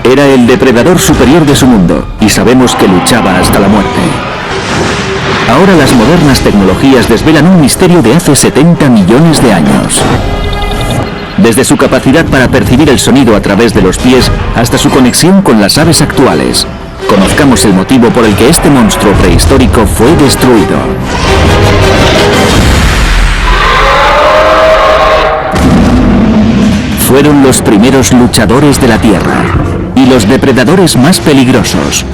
Era el depredador superior de su mundo y sabemos que luchaba hasta la muerte. Ahora las modernas tecnologías desvelan un misterio de hace 70 millones de años. Desde su capacidad para percibir el sonido a través de los pies hasta su conexión con las aves actuales. Conozcamos el motivo por el que este monstruo prehistórico fue destruido. Fueron los primeros luchadores de la Tierra y los depredadores más peligrosos.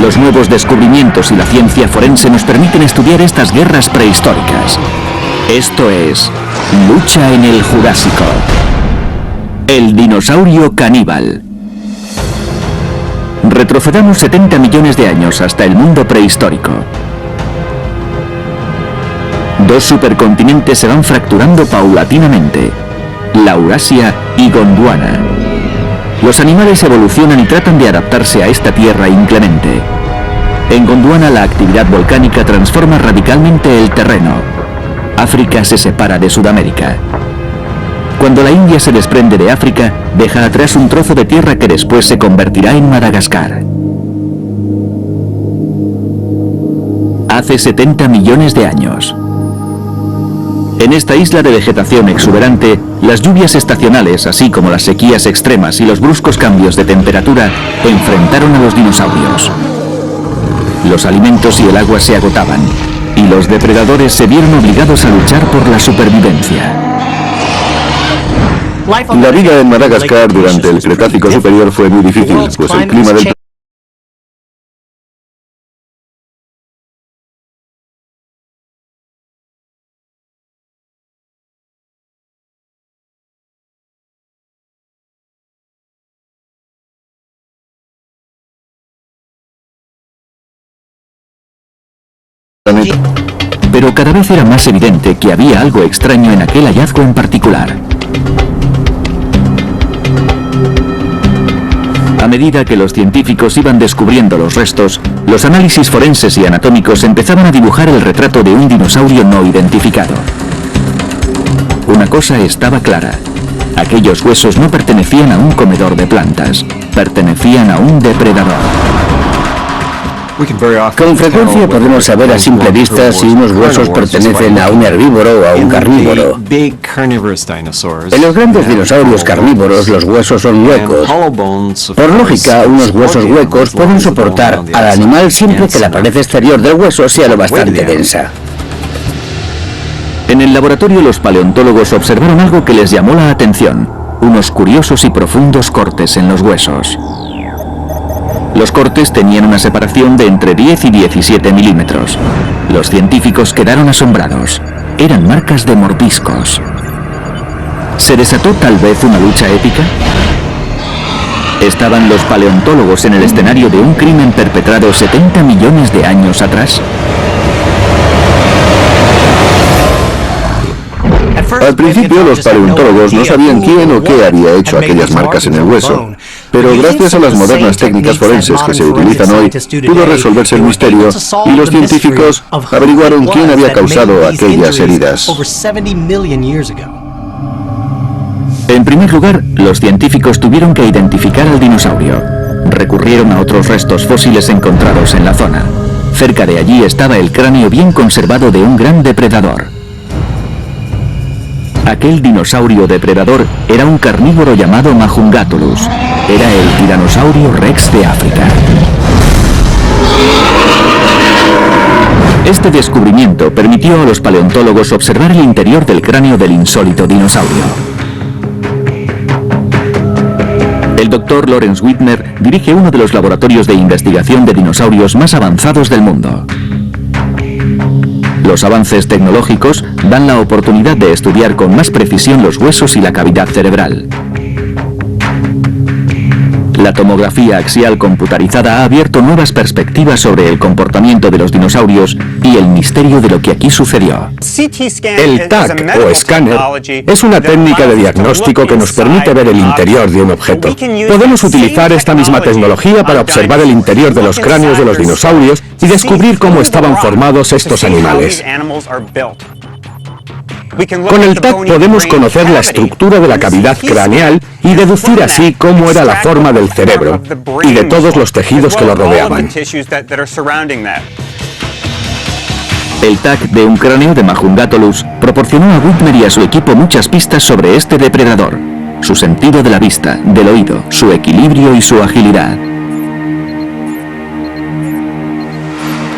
Los nuevos descubrimientos y la ciencia forense nos permiten estudiar estas guerras prehistóricas. Esto es Lucha en el Jurásico. El dinosaurio caníbal. Retrocedamos 70 millones de años hasta el mundo prehistórico. Dos supercontinentes se van fracturando paulatinamente: Laurasia y Gondwana. Los animales evolucionan y tratan de adaptarse a esta tierra inclemente. En Gondwana la actividad volcánica transforma radicalmente el terreno. África se separa de Sudamérica. Cuando la India se desprende de África, deja atrás un trozo de tierra que después se convertirá en Madagascar. Hace 70 millones de años. En esta isla de vegetación exuberante, las lluvias estacionales, así como las sequías extremas y los bruscos cambios de temperatura, enfrentaron a los dinosaurios. Los alimentos y el agua se agotaban, y los depredadores se vieron obligados a luchar por la supervivencia. La vida en Madagascar durante el Cretácico superior fue muy difícil, pues el clima del planeta. Pero cada vez era más evidente que había algo extraño en aquel hallazgo en particular. A medida que los científicos iban descubriendo los restos, los análisis forenses y anatómicos empezaban a dibujar el retrato de un dinosaurio no identificado. Una cosa estaba clara: aquellos huesos no pertenecían a un comedor de plantas, pertenecían a un depredador. Con frecuencia podemos saber a simple vista si unos huesos pertenecen a un herbívoro o a un carnívoro. En los grandes dinosaurios carnívoros los huesos son huecos. Por lógica, unos huesos huecos pueden soportar al animal siempre que la pared exterior del hueso sea lo bastante densa. En el laboratorio los paleontólogos observaron algo que les llamó la atención: unos curiosos y profundos cortes en los huesos. Los cortes tenían una separación de entre 10 y 17 milímetros. Los científicos quedaron asombrados. Eran marcas de mordiscos. ¿Se desató tal vez una lucha épica? ¿Estaban los paleontólogos en el escenario de un crimen perpetrado 70 millones de años atrás? Al principio los paleontólogos no sabían quién o qué había hecho aquellas marcas en el hueso, pero gracias a las modernas técnicas forenses que se utilizan hoy, pudo resolverse el misterio y los científicos averiguaron quién había causado aquellas heridas. En primer lugar, los científicos tuvieron que identificar al dinosaurio. Recurrieron a otros restos fósiles encontrados en la zona. Cerca de allí estaba el cráneo bien conservado de un gran depredador. Aquel dinosaurio depredador era un carnívoro llamado Majungatulus. Era el tiranosaurio rex de África. Este descubrimiento permitió a los paleontólogos observar el interior del cráneo del insólito dinosaurio. El Dr. Lawrence Whitner dirige uno de los laboratorios de investigación de dinosaurios más avanzados del mundo. Los avances tecnológicos dan la oportunidad de estudiar con más precisión los huesos y la cavidad cerebral. La tomografía axial computarizada ha abierto nuevas perspectivas sobre el comportamiento de los dinosaurios y el misterio de lo que aquí sucedió. El TAC, o escáner, es una técnica de diagnóstico que nos permite ver el interior de un objeto. Podemos utilizar esta misma tecnología para observar el interior de los cráneos de los dinosaurios y descubrir cómo estaban formados estos animales. Con el TAC podemos conocer la estructura de la cavidad craneal y deducir así cómo era la forma del cerebro y de todos los tejidos que lo rodeaban. El TAC de un cráneo de Majungatolus proporcionó a Whitmer y a su equipo muchas pistas sobre este depredador, su sentido de la vista, del oído, su equilibrio y su agilidad.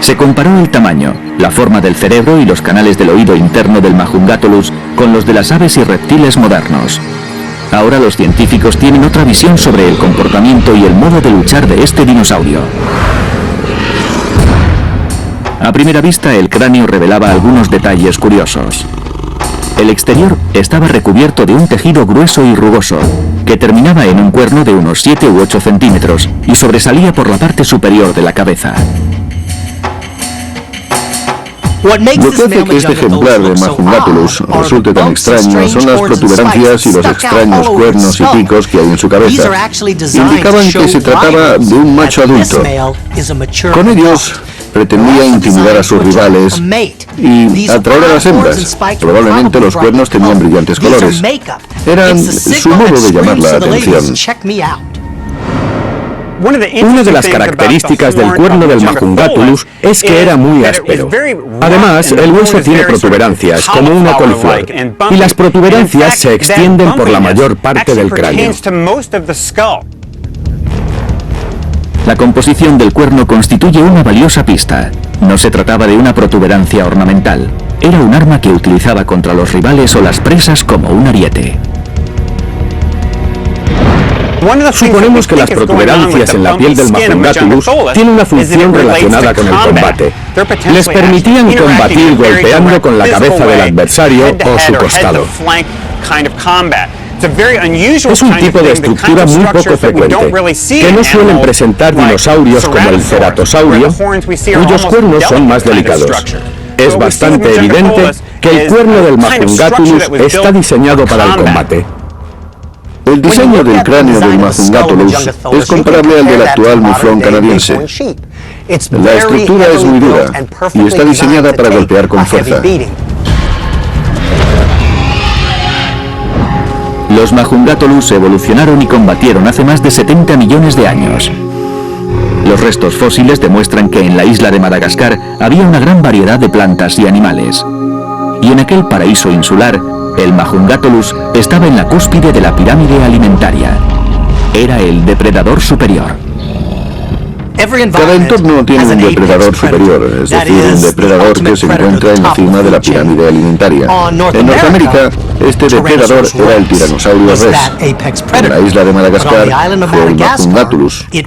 Se comparó el tamaño, la forma del cerebro y los canales del oído interno del Majungatolus con los de las aves y reptiles modernos. Ahora los científicos tienen otra visión sobre el comportamiento y el modo de luchar de este dinosaurio. A primera vista, el cráneo revelaba algunos detalles curiosos. El exterior estaba recubierto de un tejido grueso y rugoso, que terminaba en un cuerno de unos 7 u 8 centímetros y sobresalía por la parte superior de la cabeza. Lo que hace que este ejemplar de Majungatolus resulte tan extraño son las protuberancias y los extraños cuernos y picos que hay en su cabeza. Indicaban que se trataba de un macho adulto. Con ellos pretendía intimidar a sus rivales y atraer a las hembras. Probablemente los cuernos tenían brillantes colores. Eran su modo de llamar la atención. Una de las características del cuerno del Majungatolus es que era muy áspero. Además, el hueso tiene protuberancias, como una coliflor, y las protuberancias se extienden por la mayor parte del cráneo. La composición del cuerno constituye una valiosa pista. No se trataba de una protuberancia ornamental. Era un arma que utilizaba contra los rivales o las presas como un ariete. Suponemos que las protuberancias en la piel del Majungatolus tienen una función relacionada con el combate. Les permitían combatir golpeando con la cabeza del adversario o su costado. Es un tipo de estructura muy poco frecuente, que no suelen presentar dinosaurios como el ceratosaurio, cuyos cuernos son más delicados. Es bastante evidente que el cuerno del Majungatolus está diseñado para el combate. El diseño del cráneo del Majungatolus es comparable al del actual muflón canadiense. La estructura es muy dura y está diseñada para golpear con fuerza. Los Majungatolus evolucionaron y combatieron hace más de 70 millones de años. Los restos fósiles demuestran que en la isla de Madagascar había una gran variedad de plantas y animales. Y en aquel paraíso insular, el Majungatolus estaba en la cúspide de la pirámide alimentaria. Era el depredador superior. Cada entorno tiene un depredador superior, es decir, un depredador que se encuentra en la cima de la pirámide alimentaria. En Norteamérica, este depredador era el tiranosaurio rex. En la isla de Madagascar fue el Majungatolus. El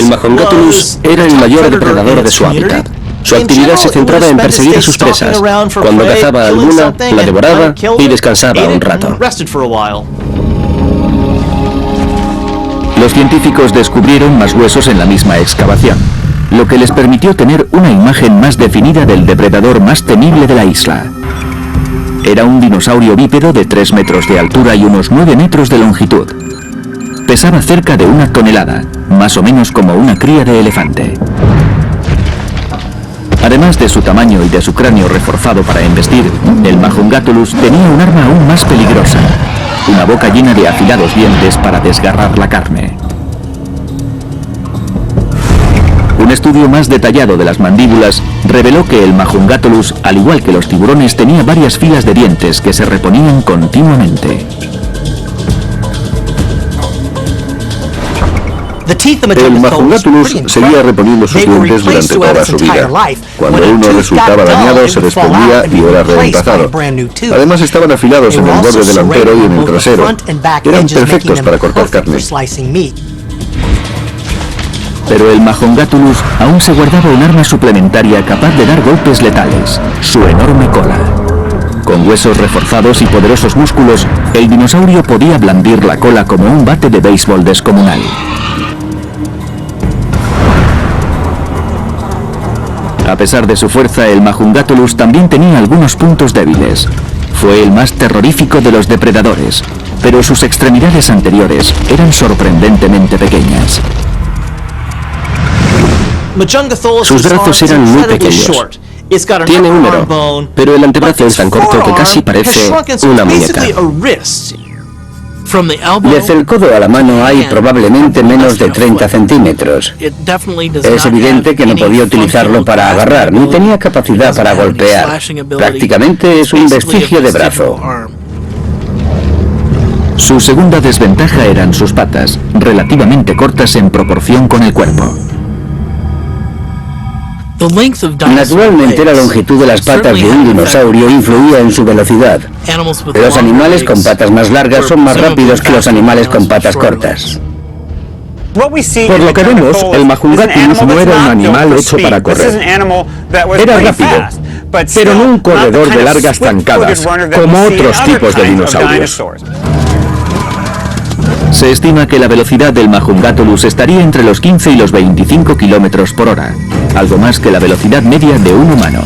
Majungatolus era el mayor depredador de su hábitat. Su actividad se centraba en perseguir a sus presas. Cuando cazaba alguna, la devoraba y descansaba un rato. Los científicos descubrieron más huesos en la misma excavación, lo que les permitió tener una imagen más definida del depredador más temible de la isla. Era un dinosaurio bípedo de 3 metros de altura y unos 9 metros de longitud. Pesaba cerca de 1 tonelada, más o menos como una cría de elefante. Además de su tamaño y de su cráneo reforzado para embestir, el Majungatolus tenía un arma aún más peligrosa, una boca llena de afilados dientes para desgarrar la carne. Un estudio más detallado de las mandíbulas reveló que el Majungatolus, al igual que los tiburones, tenía varias filas de dientes que se reponían continuamente. El Majungatolus seguía reponiendo sus dientes durante toda su vida. Cuando uno resultaba dañado, se desprendía y era reemplazado. Además, estaban afilados en el borde delantero y en el trasero. Eran perfectos para cortar carne. Pero el Majungatolus aún se guardaba un arma suplementaria capaz de dar golpes letales, su enorme cola. Con huesos reforzados y poderosos músculos, el dinosaurio podía blandir la cola como un bate de béisbol descomunal. A pesar de su fuerza, el Majungatolus también tenía algunos puntos débiles. Fue el más terrorífico de los depredadores, pero sus extremidades anteriores eran sorprendentemente pequeñas. Sus brazos eran muy pequeños. Tiene húmero, pero el antebrazo es tan corto que casi parece una muñeca. Desde el codo a la mano hay probablemente menos de 30 centímetros. Es evidente que no podía utilizarlo para agarrar, ni tenía capacidad para golpear. Prácticamente es un vestigio de brazo. Su segunda desventaja eran sus patas, relativamente cortas en proporción con el cuerpo. Naturalmente, la longitud de las patas de un dinosaurio influía en su velocidad. Los animales con patas más largas son más rápidos que los animales con patas cortas. Por lo que vemos, el Majungatulus no era un animal hecho para correr. Era rápido, pero no un corredor de largas zancadas, como otros tipos de dinosaurios. Se estima que la velocidad del Majungatulus estaría entre los 15 y los 25 kilómetros por hora, algo más que la velocidad media de un humano.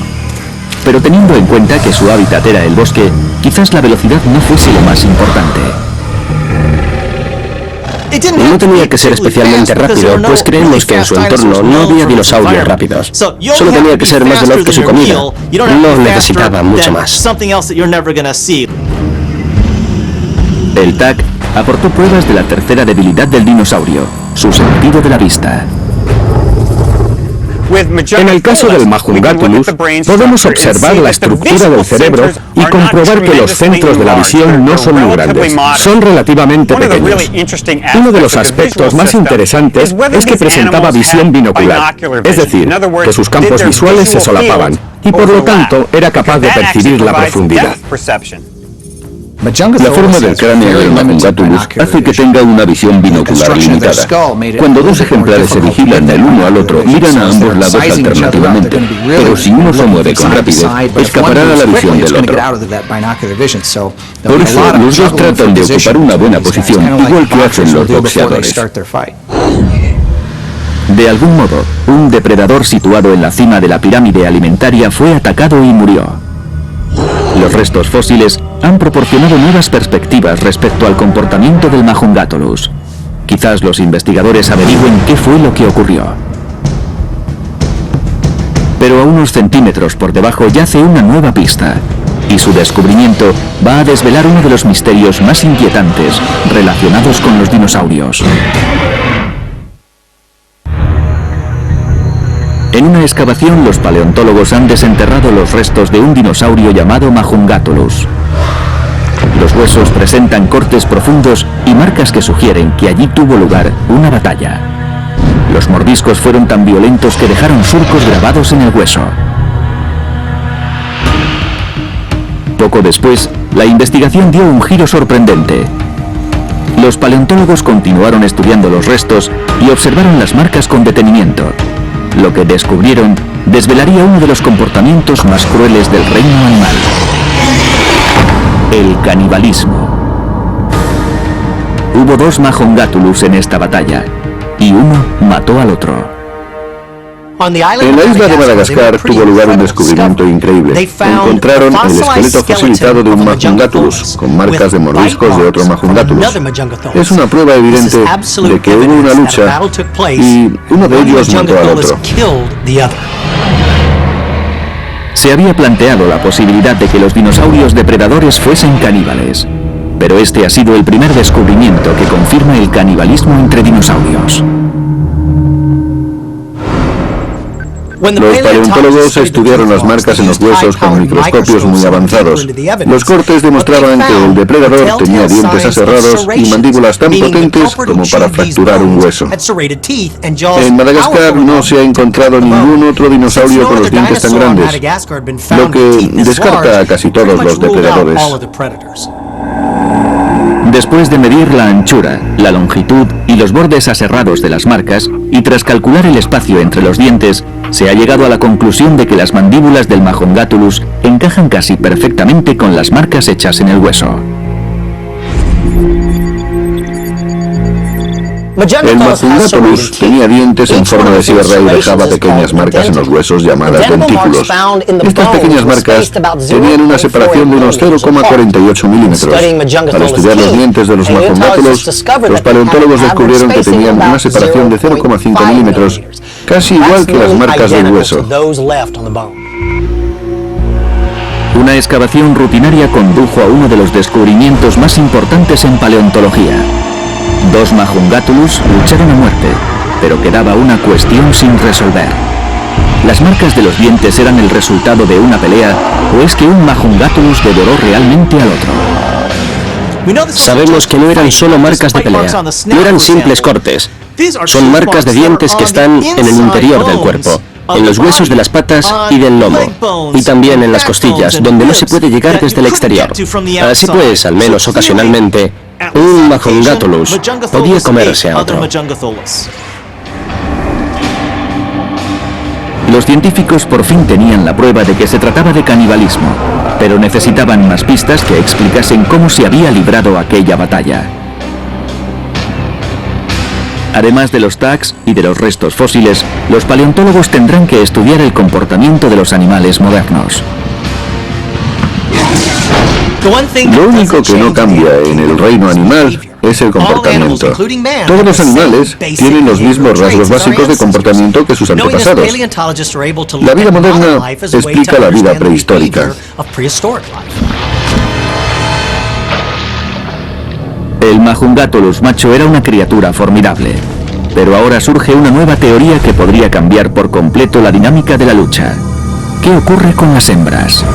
Pero teniendo en cuenta que su hábitat era el bosque, quizás la velocidad no fuese lo más importante. No tenía que ser especialmente rápido, pues creemos que en su entorno no había dinosaurios rápidos. Solo tenía que ser más veloz que su comida. No necesitaba mucho más. El TAC aportó pruebas de la tercera debilidad del dinosaurio, su sentido de la vista. En el caso del Majungatulus, podemos observar la estructura del cerebro y comprobar que los centros de la visión no son muy grandes, son relativamente pequeños. Uno de los aspectos más interesantes es que presentaba visión binocular, es decir, que sus campos visuales se solapaban y por lo tanto era capaz de percibir la profundidad. La forma del cráneo del Majungatulus hace que tenga una visión binocular limitada. Cuando dos ejemplares se vigilan el uno al otro, miran a ambos lados alternativamente, pero si uno se mueve con rapidez, escapará a la visión del otro. Por eso, los dos tratan de ocupar una buena posición, igual que hacen los boxeadores. De algún modo, un depredador situado en la cima de la pirámide alimentaria fue atacado y murió. Los restos fósiles han proporcionado nuevas perspectivas respecto al comportamiento del Majungatulus. Quizás los investigadores averigüen qué fue lo que ocurrió. Pero a unos centímetros por debajo yace una nueva pista, y su descubrimiento va a desvelar uno de los misterios más inquietantes relacionados con los dinosaurios. En una excavación, los paleontólogos han desenterrado los restos de un dinosaurio llamado Majungatulus. Los huesos presentan cortes profundos y marcas que sugieren que allí tuvo lugar una batalla. Los mordiscos fueron tan violentos que dejaron surcos grabados en el hueso. Poco después, la investigación dio un giro sorprendente. Los paleontólogos continuaron estudiando los restos y observaron las marcas con detenimiento. Lo que descubrieron desvelaría uno de los comportamientos más crueles del reino animal: el canibalismo. Hubo dos Majungatulus en esta batalla, y uno mató al otro. En la isla de Madagascar tuvo lugar un descubrimiento increíble. Encontraron el esqueleto fosilizado de un Majungatulus, con marcas de mordiscos de otro Majungatulus. Es una prueba evidente de que hubo una lucha y uno de ellos mató al otro. Se había planteado la posibilidad de que los dinosaurios depredadores fuesen caníbales, pero este ha sido el primer descubrimiento que confirma el canibalismo entre dinosaurios. Los paleontólogos estudiaron las marcas en los huesos con microscopios muy avanzados. Los cortes demostraban que el depredador tenía dientes aserrados y mandíbulas tan potentes como para fracturar un hueso. En Madagascar no se ha encontrado ningún otro dinosaurio con los dientes tan grandes, lo que descarta a casi todos los depredadores. Después de medir la anchura, la longitud y los bordes aserrados de las marcas, y tras calcular el espacio entre los dientes, se ha llegado a la conclusión de que las mandíbulas del Majungatulus encajan casi perfectamente con las marcas hechas en el hueso. El Majungatulus tenía dientes en forma de sierra y dejaba pequeñas marcas en los huesos llamadas dentículos. Estas pequeñas marcas tenían una separación de unos 0,48 milímetros. Al estudiar los dientes de los Majungatulus, los paleontólogos descubrieron que tenían una separación de 0,5 milímetros, casi igual que las marcas del hueso. Una excavación rutinaria condujo a uno de los descubrimientos más importantes en paleontología. Dos Majungatulus lucharon a muerte, pero quedaba una cuestión sin resolver. ¿Las marcas de los dientes eran el resultado de una pelea o es que un Majungatulus devoró realmente al otro? Sabemos que no eran solo marcas de pelea, no eran simples cortes. Son marcas de dientes que están en el interior del cuerpo, en los huesos de las patas y del lomo, y también en las costillas, donde no se puede llegar desde el exterior. Así pues, al menos ocasionalmente, un Majungatulus podía comerse a otro. Los científicos por fin tenían la prueba de que se trataba de canibalismo, pero necesitaban más pistas que explicasen cómo se había librado aquella batalla. Además de los tags y de los restos fósiles, los paleontólogos tendrán que estudiar el comportamiento de los animales modernos. Lo único que no cambia en el reino animal es el comportamiento. Todos los animales tienen los mismos rasgos básicos de comportamiento que sus antepasados. La vida moderna explica la vida prehistórica. El Majungatulus macho era una criatura formidable, pero ahora surge una nueva teoría que podría cambiar por completo la dinámica de la lucha. ¿Qué ocurre con las hembras?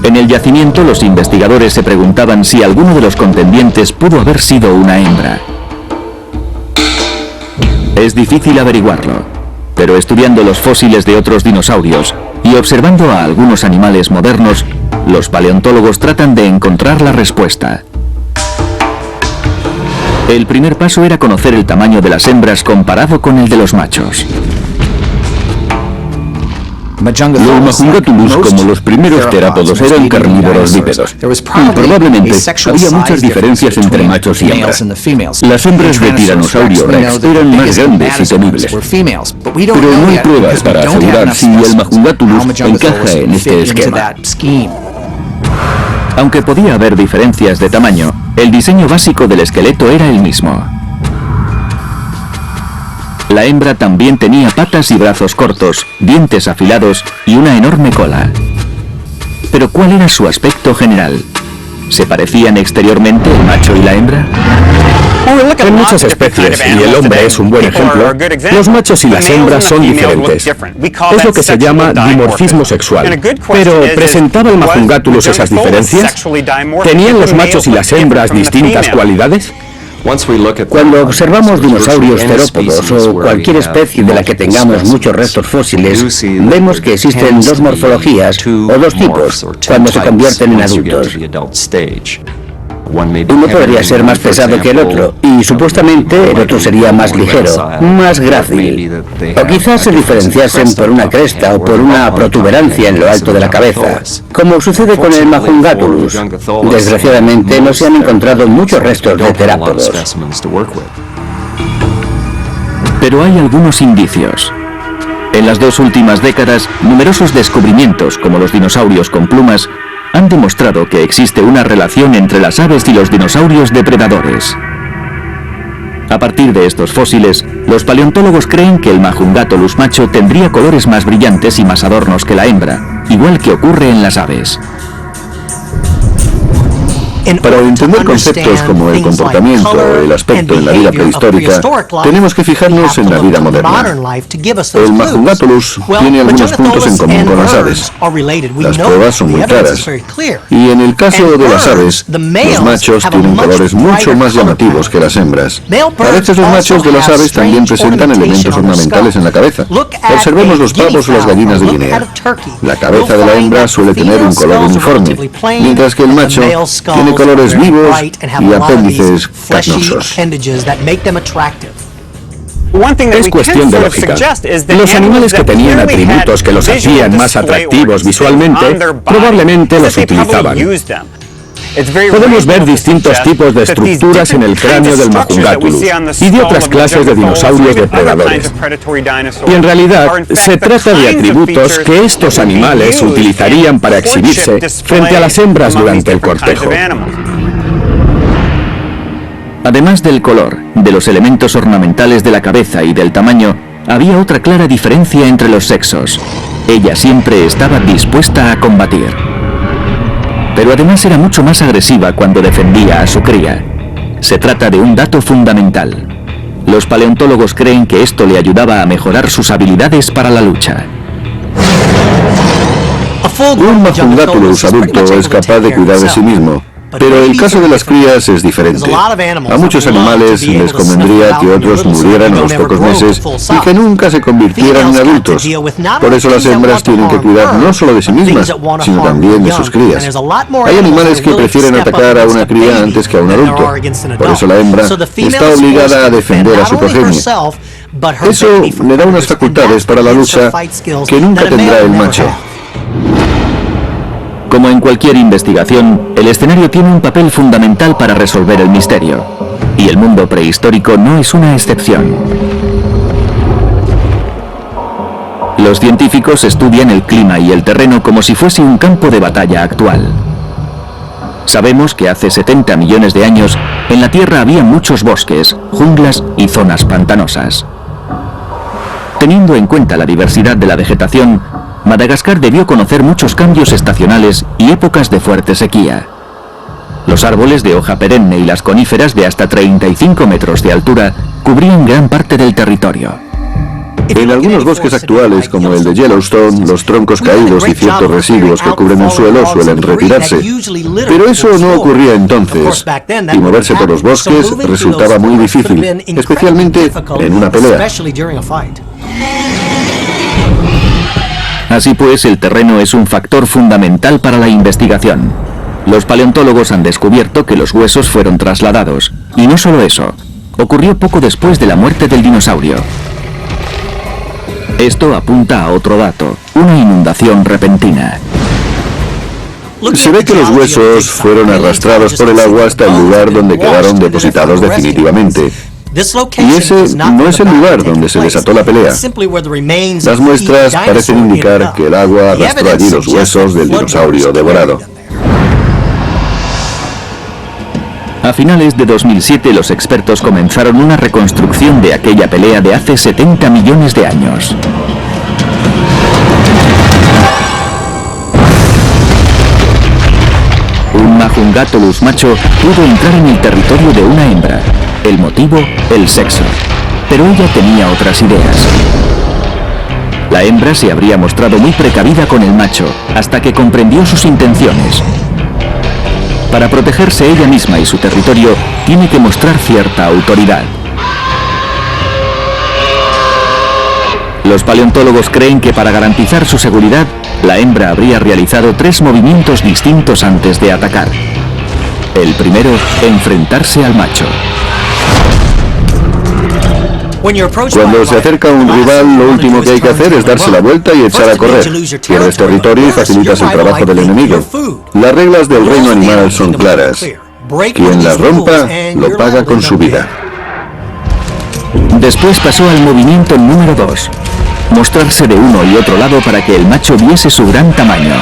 En el yacimiento, los investigadores se preguntaban si alguno de los contendientes pudo haber sido una hembra. Es difícil averiguarlo, pero estudiando los fósiles de otros dinosaurios y observando a algunos animales modernos, los paleontólogos tratan de encontrar la respuesta. El primer paso era conocer el tamaño de las hembras comparado con el de los machos. Los Majungatulus, como los primeros terápodos, eran carnívoros bípedos. Y probablemente había muchas diferencias entre machos y hembras. Las hembras de Tiranosaurio Rex eran más grandes y temibles. Pero no hay pruebas para asegurar si el Majungatulus encaja en este esquema. Aunque podía haber diferencias de tamaño, el diseño básico del esqueleto era el mismo. La hembra también tenía patas y brazos cortos, dientes afilados y una enorme cola. Pero ¿cuál era su aspecto general? ¿Se parecían exteriormente el macho y la hembra? En muchas especies, y el hombre es un buen ejemplo, los machos y las hembras son diferentes. Es lo que se llama dimorfismo sexual. Pero, ¿presentaba el Majungatulus esas diferencias? ¿Tenían los machos y las hembras distintas cualidades? Cuando observamos dinosaurios terópodos o cualquier especie de la que tengamos muchos restos fósiles, vemos que existen dos morfologías o dos tipos cuando se convierten en adultos. Uno podría ser más pesado que el otro, y supuestamente el otro sería más ligero, más grácil. O quizás se diferenciasen por una cresta o por una protuberancia en lo alto de la cabeza, como sucede con el Majungatulus. Desgraciadamente no se han encontrado muchos restos de terápodos. Pero hay algunos indicios. En las 2 últimas décadas, numerosos descubrimientos, como los dinosaurios con plumas, han demostrado que existe una relación entre las aves y los dinosaurios depredadores. A partir de estos fósiles, los paleontólogos creen que el Majungatulus macho tendría colores más brillantes y más adornos que la hembra, igual que ocurre en las aves. Para entender conceptos como el comportamiento o el aspecto en la vida prehistórica, tenemos que fijarnos en la vida moderna. El Majungatulus tiene algunos puntos en común con las aves. Las pruebas son muy claras. Y en el caso de las aves, los machos tienen colores mucho más llamativos que las hembras. A veces los machos de las aves también presentan elementos ornamentales en la cabeza. Observemos los pavos o las gallinas de Guinea. La cabeza de la hembra suele tener un color uniforme, mientras que el macho tiene colores vivos y apéndices carnosos. Es cuestión de lógica. Los animales que tenían atributos que los hacían más atractivos visualmente, probablemente los utilizaban. Podemos ver distintos tipos de estructuras en el cráneo del Majungatulus y de otras clases de dinosaurios depredadores. Y en realidad, se trata de atributos que estos animales utilizarían para exhibirse frente a las hembras durante el cortejo. Además del color, de los elementos ornamentales de la cabeza y del tamaño, Había otra clara diferencia entre los sexos. Ella siempre estaba dispuesta a combatir. Pero además era mucho más agresiva cuando defendía a su cría. Se trata de un dato fundamental. Los paleontólogos creen que esto le ayudaba a mejorar sus habilidades para la lucha. Un Majungatulus adulto es capaz de cuidar de sí mismo, pero el caso de las crías es diferente. A muchos animales les convendría que otros murieran a los pocos meses y que nunca se convirtieran en adultos. Por eso las hembras tienen que cuidar no solo de sí mismas, sino también de sus crías. Hay animales que prefieren atacar a una cría antes que a un adulto. Por eso la hembra está obligada a defender a su progenie. Eso le da unas facultades para la lucha que nunca tendrá el macho. Como en cualquier investigación, el escenario tiene un papel fundamental para resolver el misterio. Y el mundo prehistórico no es una excepción. Los científicos estudian el clima y el terreno como si fuese un campo de batalla actual. Sabemos que hace 70 millones de años, en la Tierra había muchos bosques, junglas y zonas pantanosas. Teniendo en cuenta la diversidad de la vegetación, Madagascar debió conocer muchos cambios estacionales y épocas de fuerte sequía. Los árboles de hoja perenne y las coníferas de hasta 35 metros de altura cubrían gran parte del territorio. En algunos bosques actuales, como el de Yellowstone, los troncos caídos y ciertos residuos que cubren el suelo suelen retirarse. Pero eso no ocurría entonces, y moverse por los bosques resultaba muy difícil, especialmente en una pelea. Así pues, el terreno es un factor fundamental para la investigación. Los paleontólogos han descubierto que los huesos fueron trasladados. Y no solo eso, ocurrió poco después de la muerte del dinosaurio. Esto apunta a otro dato, una inundación repentina. Se ve que los huesos fueron arrastrados por el agua hasta el lugar donde quedaron depositados definitivamente. Y ese no es el lugar donde se desató la pelea. Las muestras parecen indicar que el agua arrastró allí los huesos del dinosaurio devorado. A finales de 2007 los expertos comenzaron una reconstrucción de aquella pelea de hace 70 millones de años. Un Majungatulus macho pudo entrar en el territorio de una hembra. El motivo, el sexo. Pero ella tenía otras ideas. La hembra se habría mostrado muy precavida con el macho, hasta que comprendió sus intenciones. Para protegerse ella misma y su territorio, tiene que mostrar cierta autoridad. Los paleontólogos creen que para garantizar su seguridad, la hembra habría realizado 3 movimientos distintos antes de atacar. El primero, enfrentarse al macho. Cuando se acerca a un rival, lo último que hay que hacer es darse la vuelta y echar a correr. Pierdes territorio y facilitas el trabajo del enemigo. Las reglas del reino animal son claras. Quien las rompa, lo paga con su vida. Después pasó al movimiento número 2. Mostrarse de uno y otro lado para que el macho viese su gran tamaño.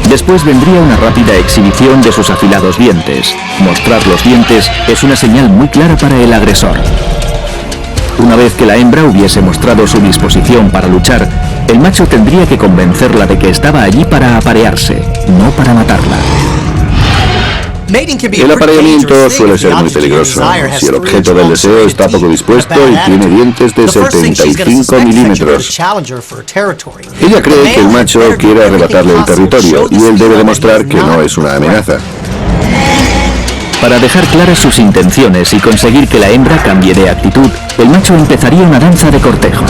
Después vendría una rápida exhibición de sus afilados dientes. Mostrar los dientes es una señal muy clara para el agresor. Una vez que la hembra hubiese mostrado su disposición para luchar, el macho tendría que convencerla de que estaba allí para aparearse, no para matarla. El apareamiento suele ser muy peligroso. Si el objeto del deseo está poco dispuesto y tiene dientes de 75 milímetros. Ella cree que el macho quiere arrebatarle el territorio y él debe demostrar que no es una amenaza. Para dejar claras sus intenciones y conseguir que la hembra cambie de actitud, el macho empezaría una danza de cortejo.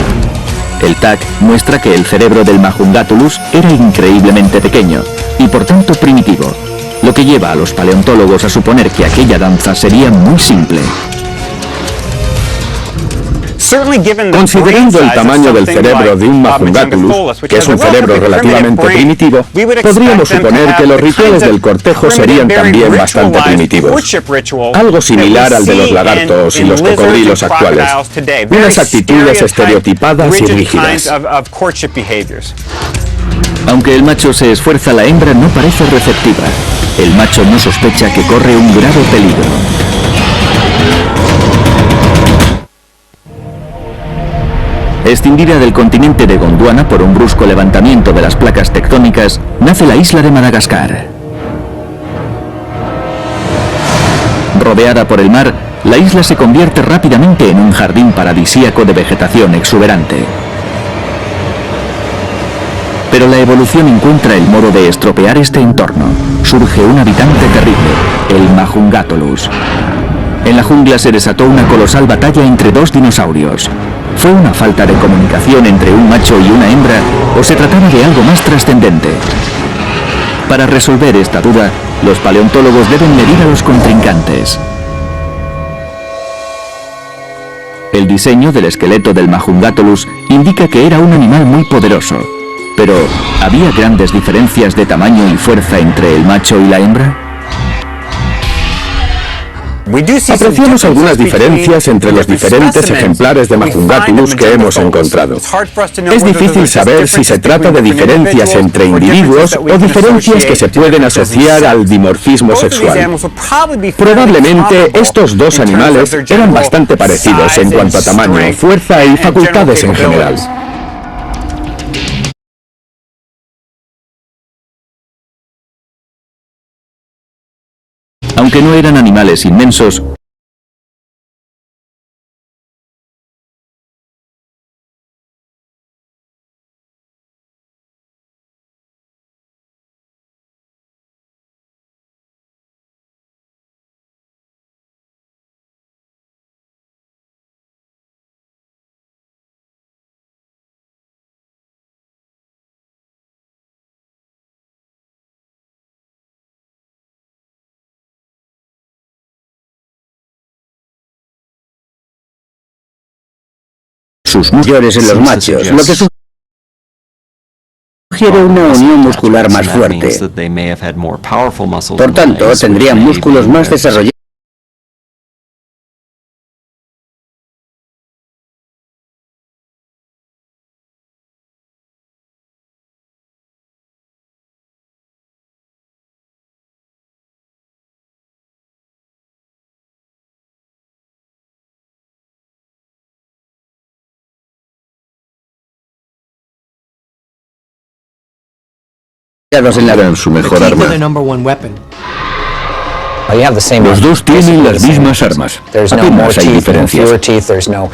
El TAC muestra que el cerebro del Majungatulus era increíblemente pequeño y por tanto primitivo, lo que lleva a los paleontólogos a suponer que aquella danza sería muy simple. Considerando el tamaño del cerebro de un Majungatulus, que es un cerebro relativamente primitivo, podríamos suponer que los rituales del cortejo serían también bastante primitivos. Algo similar al de los lagartos y los cocodrilos actuales. Unas actitudes estereotipadas y rígidas. Aunque el macho se esfuerza, la hembra no parece receptiva. El macho no sospecha que corre un grave peligro. Escindida del continente de Gondwana por un brusco levantamiento de las placas tectónicas, nace la isla de Madagascar. Rodeada por el mar, la isla se convierte rápidamente en un jardín paradisíaco de vegetación exuberante. Pero la evolución encuentra el modo de estropear este entorno. Surge un habitante terrible, el Majungatolus. En la jungla se desató una colosal batalla entre dos dinosaurios. ¿Fue una falta de comunicación entre un macho y una hembra o se trataba de algo más trascendente? Para resolver esta duda, los paleontólogos deben medir a los contrincantes. El diseño del esqueleto del Majungatolus indica que era un animal muy poderoso. Pero, ¿había grandes diferencias de tamaño y fuerza entre el macho y la hembra? Apreciamos algunas diferencias entre los diferentes ejemplares de Majungatolus que hemos encontrado. Es difícil saber si se trata de diferencias entre individuos o diferencias que se pueden asociar al dimorfismo sexual. Probablemente estos dos animales eran bastante parecidos en cuanto a tamaño, fuerza y facultades en general. Aunque no eran animales inmensos, sus mayores en los machos, lo que sugiere una unión muscular más fuerte. Por tanto, tendrían músculos más desarrollados. Eran su mejor arma. los dos tienen las mismas armas. Apenas hay diferencias.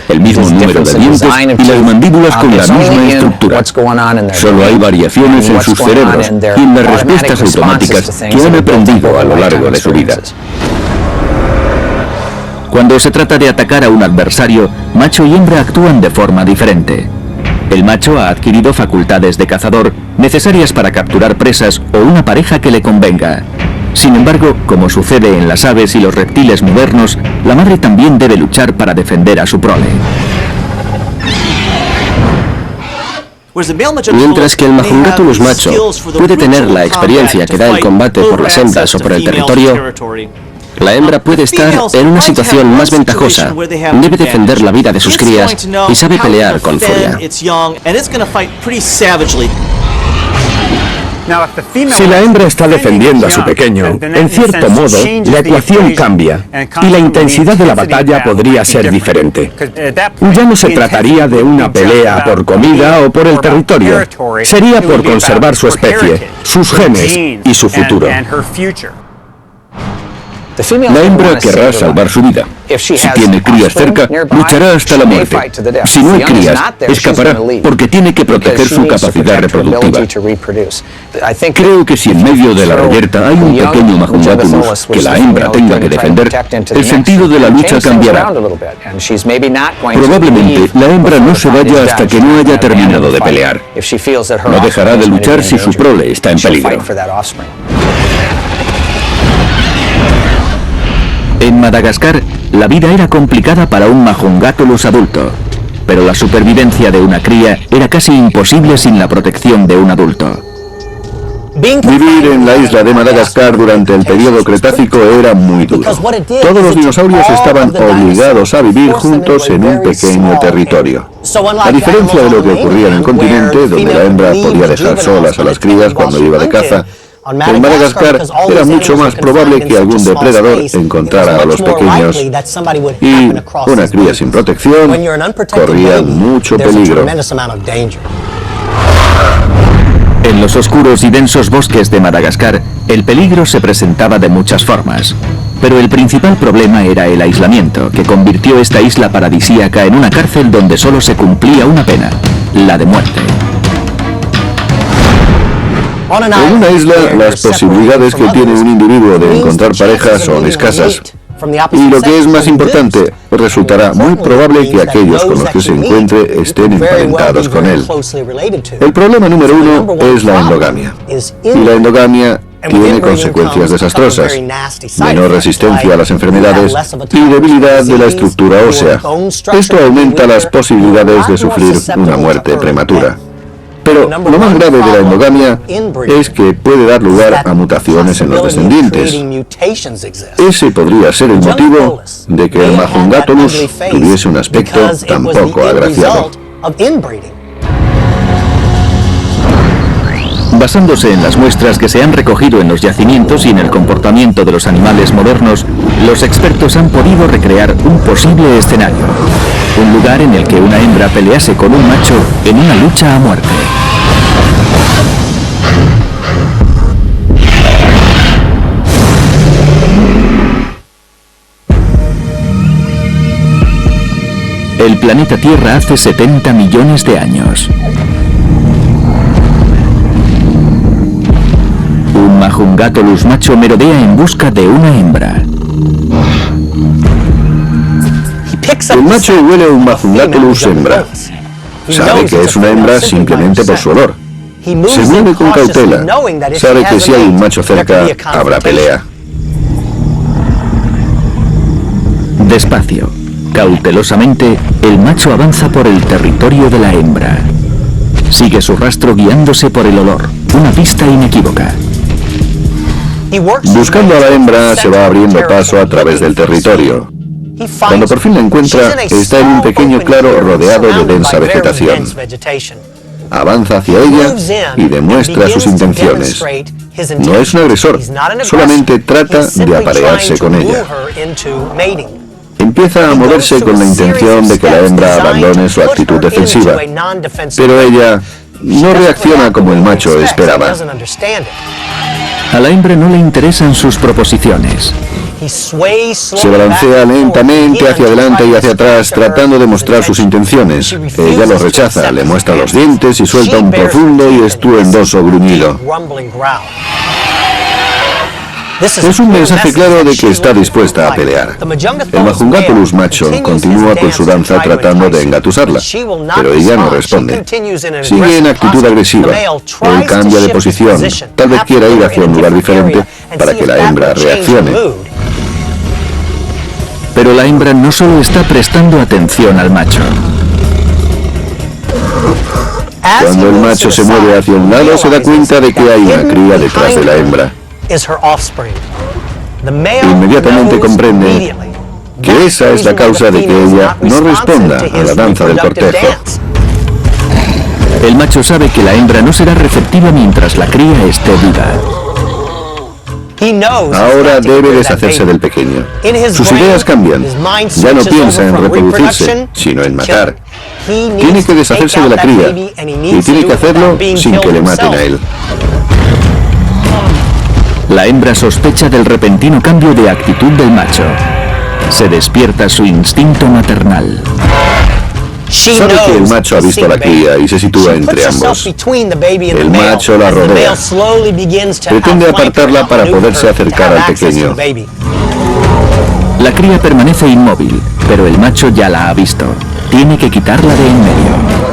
El mismo número de dientes y las mandíbulas con la misma estructura. Solo hay variaciones en sus cerebros y en las respuestas automáticas que han aprendido a lo largo de su vida. Cuando se trata de atacar a un adversario, macho y hembra actúan de forma diferente. El macho ha adquirido facultades de cazador necesarias para capturar presas o una pareja que le convenga. Sin embargo, como sucede en las aves y los reptiles modernos, la madre también debe luchar para defender a su prole. Mientras que el Majungatolus macho puede tener la experiencia que da el combate por las hembras o por el territorio, la hembra puede estar en una situación más ventajosa, debe defender la vida de sus crías y sabe pelear con furia. Si la hembra está defendiendo a su pequeño, en cierto modo, la ecuación cambia y la intensidad de la batalla podría ser diferente. Ya no se trataría de una pelea por comida o por el territorio, sería por conservar su especie, sus genes y su futuro. La hembra querrá salvar su vida. Si tiene crías cerca, luchará hasta la muerte. Si no hay crías, escapará porque tiene que proteger su capacidad reproductiva. Creo que si en medio de la reyerta hay un pequeño Majungatolus que la hembra tenga que defender, el sentido de la lucha cambiará. Probablemente la hembra no se vaya hasta que no haya terminado de pelear. No dejará de luchar si su prole está en peligro. En Madagascar, la vida era complicada para un Majungatolus adulto, pero la supervivencia de una cría era casi imposible sin la protección de un adulto. Vivir en la isla de Madagascar durante el periodo Cretácico era muy duro. Todos los dinosaurios estaban obligados a vivir juntos en un pequeño territorio. A diferencia de lo que ocurría en el continente, donde la hembra podía dejar solas a las crías cuando iba de caza, En Madagascar era mucho más probable que algún depredador encontrara a los pequeños y una cría sin protección corría mucho peligro. En los oscuros y densos bosques de Madagascar, el peligro se presentaba de muchas formas. Pero el principal problema era el aislamiento, que convirtió esta isla paradisíaca en una cárcel donde solo se cumplía una pena, la de muerte. En una isla, las posibilidades que tiene un individuo de encontrar pareja son escasas. Y lo que es más importante, resultará muy probable que aquellos con los que se encuentre estén emparentados con él. El problema número uno es la endogamia. Y la endogamia tiene consecuencias desastrosas: menor resistencia a las enfermedades y debilidad de la estructura ósea. Esto aumenta las posibilidades de sufrir una muerte prematura. Pero lo más grave de la endogamia es que puede dar lugar a mutaciones en los descendientes. Ese podría ser el motivo de que el Majungatolus tuviese un aspecto tan poco agraciado. Basándose en las muestras que se han recogido en los yacimientos y en el comportamiento de los animales modernos, los expertos han podido recrear un posible escenario. Un lugar en el que una hembra pelease con un macho en una lucha a muerte. El planeta Tierra hace 70 millones de años. Un Majungatolus macho merodea en busca de una hembra. El macho huele a un Majungatolus hembra. Sabe que es una hembra simplemente por su olor. Se mueve con cautela. Sabe que si hay un macho cerca, habrá pelea. Despacio, cautelosamente, el macho avanza por el territorio de la hembra. Sigue su rastro guiándose por el olor, una pista inequívoca. Buscando a la hembra, se va abriendo paso a través del territorio. Cuando por fin la encuentra, está en un pequeño claro rodeado de densa vegetación. Avanza hacia ella y demuestra sus intenciones. No es un agresor, solamente trata de aparearse con ella. Empieza a moverse con la intención de que la hembra abandone su actitud defensiva, pero ella no reacciona como el macho esperaba. A la hembra no le interesan sus proposiciones. Se balancea lentamente hacia adelante y hacia atrás tratando de mostrar sus intenciones. Ella lo rechaza, le muestra los dientes y suelta un profundo y estruendoso gruñido. Es un mensaje claro de que está dispuesta a pelear. El Majungatolus macho continúa con su danza tratando de engatusarla, pero ella no responde. Sigue en actitud agresiva. Él cambia de posición. Tal vez quiera ir hacia un lugar diferente para que la hembra reaccione. Pero la hembra no solo está prestando atención al macho. Cuando el macho se mueve hacia un lado, se da cuenta de que hay una cría detrás de la hembra. Inmediatamente comprende que esa es la causa de que ella no responda a la danza del cortejo. El macho sabe que la hembra no será receptiva mientras la cría esté viva. Ahora debe deshacerse del pequeño. Sus ideas cambian. Ya no piensa en reproducirse, sino en matar. Tiene que deshacerse de la cría y tiene que hacerlo sin que le maten a él. La hembra sospecha del repentino cambio de actitud del macho. Se despierta su instinto maternal. Sabe que el macho ha visto a la cría y se sitúa entre ambos. El macho la rodea. Pretende apartarla para poderse acercar al pequeño. La cría permanece inmóvil, pero el macho ya la ha visto. Tiene que quitarla de en medio.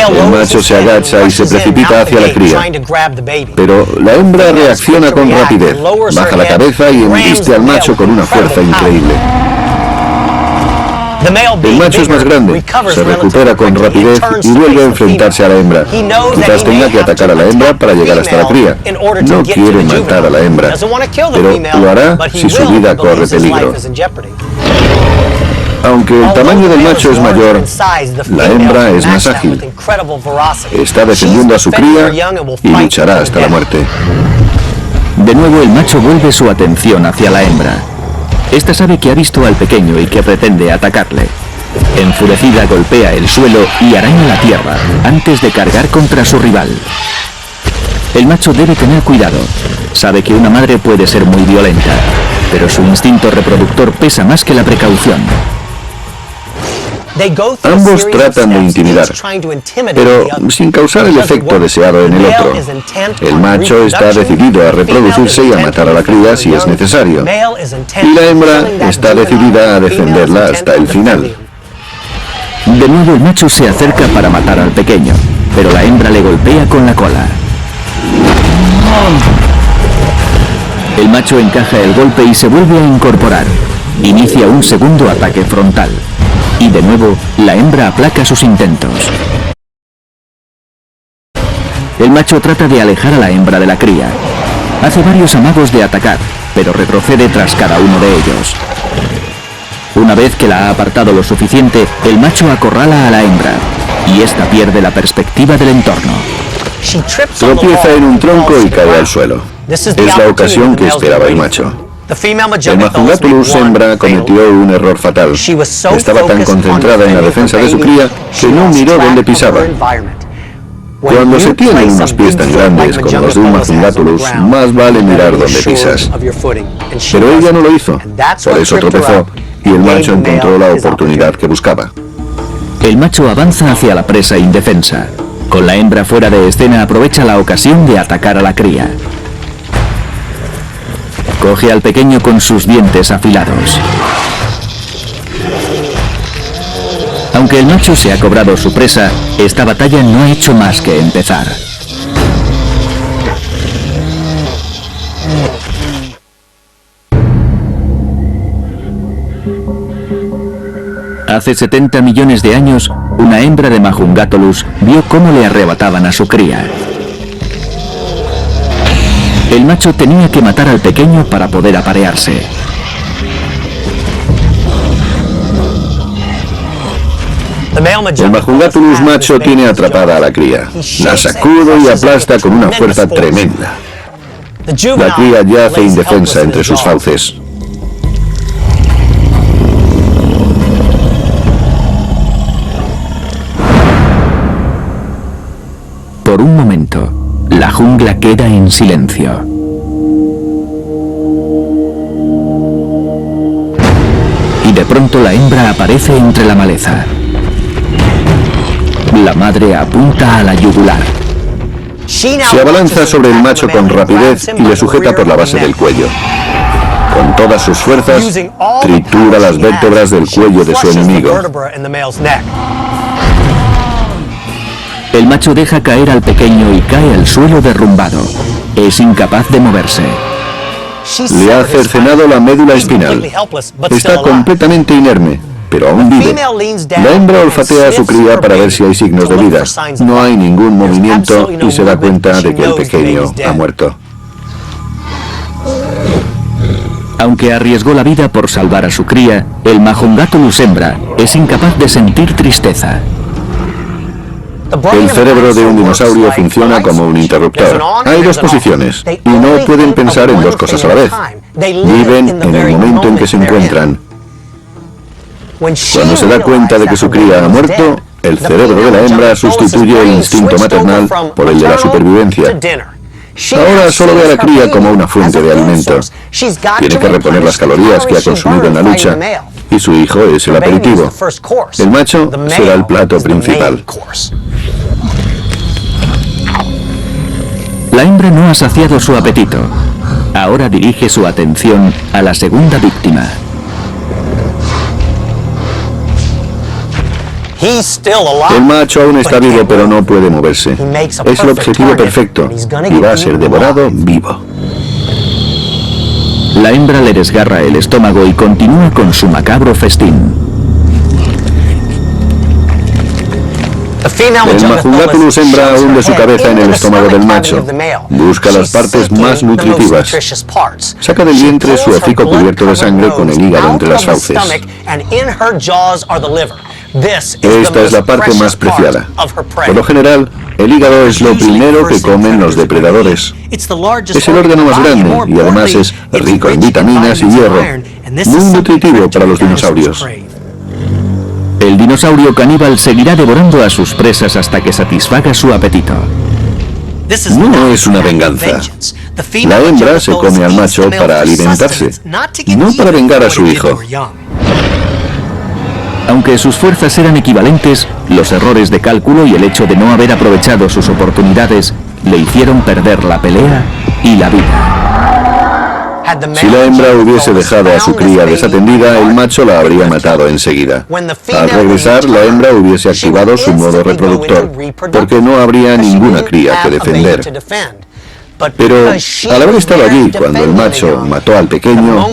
El macho se agacha y se precipita hacia la cría, pero la hembra reacciona con rapidez, baja la cabeza y embiste al macho con una fuerza increíble. El macho es más grande, se recupera con rapidez y vuelve a enfrentarse a la hembra. Quizás tenga que atacar a la hembra para llegar hasta la cría. No quiere matar a la hembra, pero lo hará si su vida corre peligro. Aunque el tamaño del macho es mayor, la hembra es más ágil. Está defendiendo a su cría y luchará hasta la muerte. De nuevo el macho vuelve su atención hacia la hembra. Esta sabe que ha visto al pequeño y que pretende atacarle. Enfurecida golpea el suelo y araña la tierra antes de cargar contra su rival. El macho debe tener cuidado. Sabe que una madre puede ser muy violenta, pero su instinto reproductor pesa más que la precaución. Ambos tratan de intimidar, pero sin causar el efecto deseado en el otro. El macho está decidido a reproducirse y a matar a la cría si es necesario, y la hembra está decidida a defenderla hasta el final. De nuevo el macho se acerca para matar al pequeño, pero la hembra le golpea con la cola. El macho encaja el golpe y se vuelve a incorporar. Inicia un segundo ataque frontal. Y de nuevo, la hembra aplaca sus intentos. El macho trata de alejar a la hembra de la cría. Hace varios amagos de atacar, pero retrocede tras cada uno de ellos. Una vez que la ha apartado lo suficiente, el macho acorrala a la hembra, y esta pierde la perspectiva del entorno. Tropieza en un tronco y cae al suelo. Es la ocasión que esperaba el macho. El Majungatulus hembra cometió un error fatal. Estaba tan concentrada en la defensa de su cría que no miró dónde pisaba. Cuando se tienen unos pies tan grandes como los de un Majungatulus, más vale mirar dónde pisas. Pero ella no lo hizo, por eso tropezó, y el macho encontró la oportunidad que buscaba. El macho avanza hacia la presa indefensa. Con la hembra fuera de escena aprovecha la ocasión de atacar a la cría. Coge al pequeño con sus dientes afilados. Aunque el macho se ha cobrado su presa, esta batalla no ha hecho más que empezar. Hace 70 millones de años, una hembra de Majungatulus vio cómo le arrebataban a su cría. El macho tenía que matar al pequeño para poder aparearse. El Majungatulus macho tiene atrapada a la cría. La sacude y aplasta con una fuerza tremenda. La cría yace indefensa entre sus fauces. Por un momento, la jungla queda en silencio. Y de pronto la hembra aparece entre la maleza. La madre apunta a la yugular. Se abalanza sobre el macho con rapidez y le sujeta por la base del cuello. Con todas sus fuerzas, tritura las vértebras del cuello de su enemigo. El macho deja caer al pequeño y cae al suelo derrumbado. Es incapaz de moverse. Le ha cercenado la médula espinal. Está completamente inerme, pero aún vive. La hembra olfatea a su cría para ver si hay signos de vida. No hay ningún movimiento y se da cuenta de que el pequeño ha muerto. Aunque arriesgó la vida por salvar a su cría, el Majungatulus hembra es incapaz de sentir tristeza. El cerebro de un dinosaurio funciona como un interruptor. Hay dos posiciones y no pueden pensar en dos cosas a la vez. Viven en el momento en que se encuentran. Cuando se da cuenta de que su cría ha muerto, el cerebro de la hembra sustituye el instinto maternal por el de la supervivencia. Ahora solo ve a la cría como una fuente de alimento. Tiene que reponer las calorías que ha consumido en la lucha, y su hijo es el aperitivo. El macho será el plato principal. La hembra no ha saciado su apetito. Ahora dirige su atención a la segunda víctima. El macho aún está vivo, pero no puede moverse. Es el objetivo perfecto y va a ser devorado vivo. La hembra le desgarra el estómago y continúa con su macabro festín. El Majungatulus hembra hunde su cabeza en el estómago del macho. Busca las partes más nutritivas. Saca del vientre su hocico cubierto de sangre con el hígado entre las fauces. Esta es la parte más preciada. Por lo general, el hígado es lo primero que comen los depredadores. Es el órgano más grande y además es rico en vitaminas y hierro, muy nutritivo para los dinosaurios. El dinosaurio caníbal seguirá devorando a sus presas hasta que satisfaga su apetito. No es una venganza. La hembra se come al macho para alimentarse, no para vengar a su hijo. Aunque sus fuerzas eran equivalentes, los errores de cálculo y el hecho de no haber aprovechado sus oportunidades le hicieron perder la pelea y la vida. Si la hembra hubiese dejado a su cría desatendida, el macho la habría matado enseguida. Al regresar, la hembra hubiese activado su modo reproductor, porque no habría ninguna cría que defender. Pero al haber estado allí cuando el macho mató al pequeño,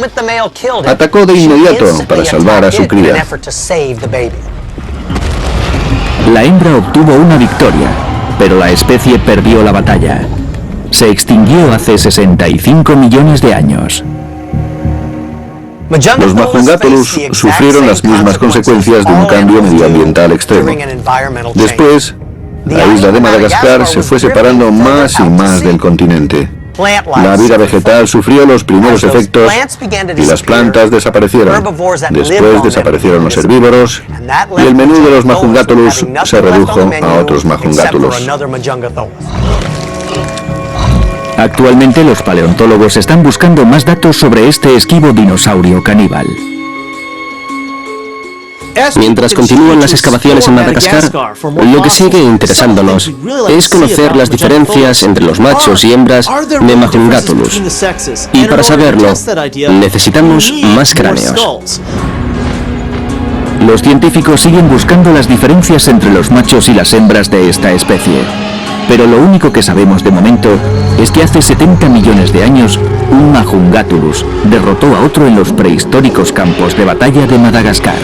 atacó de inmediato para salvar a su cría. La hembra obtuvo una victoria, pero la especie perdió la batalla. Se extinguió hace 65 millones de años. Los Majungatulus sufrieron las mismas consecuencias de un cambio medioambiental extremo. Después, la isla de Madagascar se fue separando más y más del continente. La vida vegetal sufrió los primeros efectos y las plantas desaparecieron. Después desaparecieron los herbívoros y el menú de los Majungatulus se redujo a otros Majungatulus. Actualmente los paleontólogos están buscando más datos sobre este esquivo dinosaurio caníbal. Mientras continúan las excavaciones en Madagascar, lo que sigue interesándonos es conocer las diferencias entre los machos y hembras de Majungatulus. Y para saberlo, necesitamos más cráneos. Los científicos siguen buscando las diferencias entre los machos y las hembras de esta especie. Pero lo único que sabemos de momento es que hace 70 millones de años, un Majungatulus derrotó a otro en los prehistóricos campos de batalla de Madagascar.